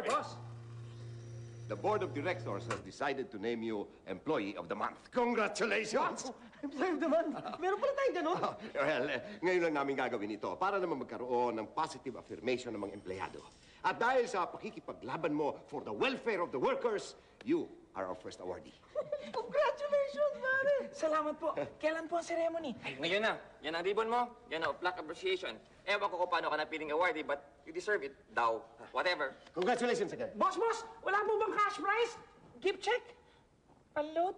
boss. The board of directors has decided to name you Employee of the Month. Congratulations! Employee of the month. Meron pala tayong ganun. Ngayon lang namin gagawin ito para naman magkaroon ng positive affirmation ng mga empleyado. At dahil sa pakikipaglaban mo for the welfare of the workers, you are our first awardee. Congratulations, pare. Salamat po. Kailan po ang ceremony? Ay, ngayon na. Yan ang ribbon mo. Yan ang plaque appreciation. Ewan ko kung paano ka napiling awardee, but you deserve it. Daw. Whatever. Congratulations again. Boss, wala mo bang cash prize? Gift check? Unload?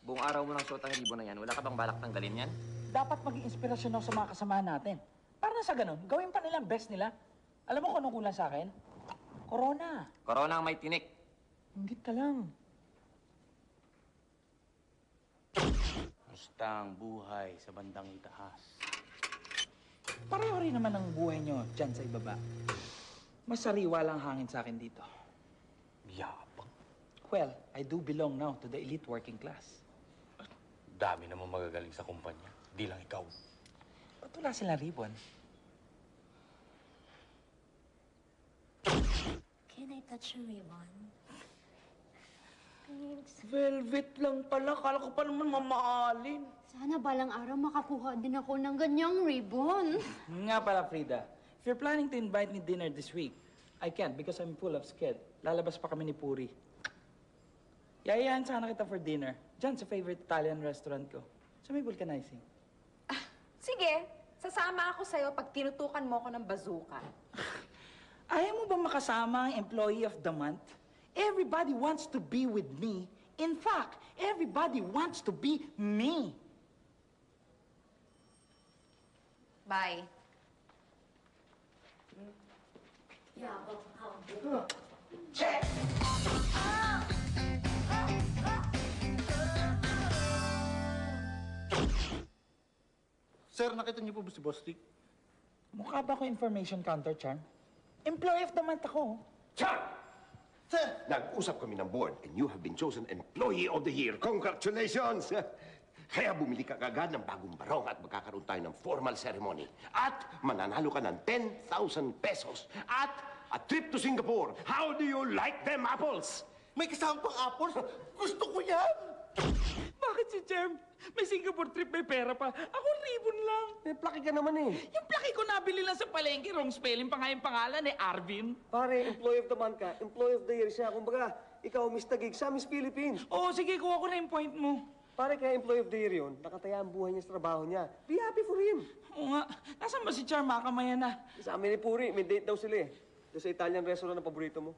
Buong araw mo nang suot ang ribbon na yan. Wala ka bang balak tanggalin yan? Dapat maging inspirasyon ako sa mga kasamahan natin. Para na sa ganun, gawin pa nila ang best nila. Alam mo kung anong kulang sa akin? Corona. Corona ang may tinik. Hinggit ka lang. Musta ang buhay sa bandang itaas? Pareho rin naman ang buhay nyo dyan sa ibaba. Mas sariwa lang hangin sa akin dito. Yabang. Well, I do belong now to the elite working class. Dami namang magagaling sa kumpanya. Di lang ikaw. Ba't wala silang ribbon? Can I touch your ribbon? Thanks. Velvet lang pala. Kala ko pa naman mamaalin. Sana balang araw makakuha din ako ng ganyang ribbon. Nga pala, Frida. If you're planning to invite me dinner this week, I can't because I'm full of sked. Lalabas pa kami ni Puri. Yayayahan sana kita for dinner. Diyan sa favorite Italian restaurant ko. Sa may vulcanizing. Sige, sasama ako sa'yo pag tinutukan mo ako ng bazooka. Ayaw mo ba makasama ang employee of the month? Everybody wants to be with me. In fact, everybody wants to be me. Bye. Check! Sir, nakita niyo po ba si Bostik? Mukha ba ako information counter, Charm? Employee of the month ako. Char! Sir! Nag-usap kami ng board and you have been chosen Employee of the Year. Congratulations! Kaya bumili ka agad ng bagong barong at magkakaroon tayo ng formal ceremony. At mananalo ka ng 10,000 pesos. At a trip to Singapore. How do you like them apples? May kasama pang apples? Gusto ko yan! Bakit si Charm? May Singapore trip, may pera pa. Ako ribbon lang. May plaki ka naman eh. Yung plaki ko nabili lang sa palengke, wrong spelling pa nga yung pangalan eh, Arvin. Pare, employee of the month ka. Employee of the year siya. Kumbaga, ikaw Miss Tagig sa Miss Philippines. Oo, sige, kuha ko na yung point mo. Pare, kaya employee of the year yun. Nakataya ang buhay niya sa trabaho niya. Be happy for him. Oo nga. Nasaan ba si Charm? Makamaya na. Sa amin ni Puri, may date daw sila eh. Doon sa Italian restaurant na paborito mo.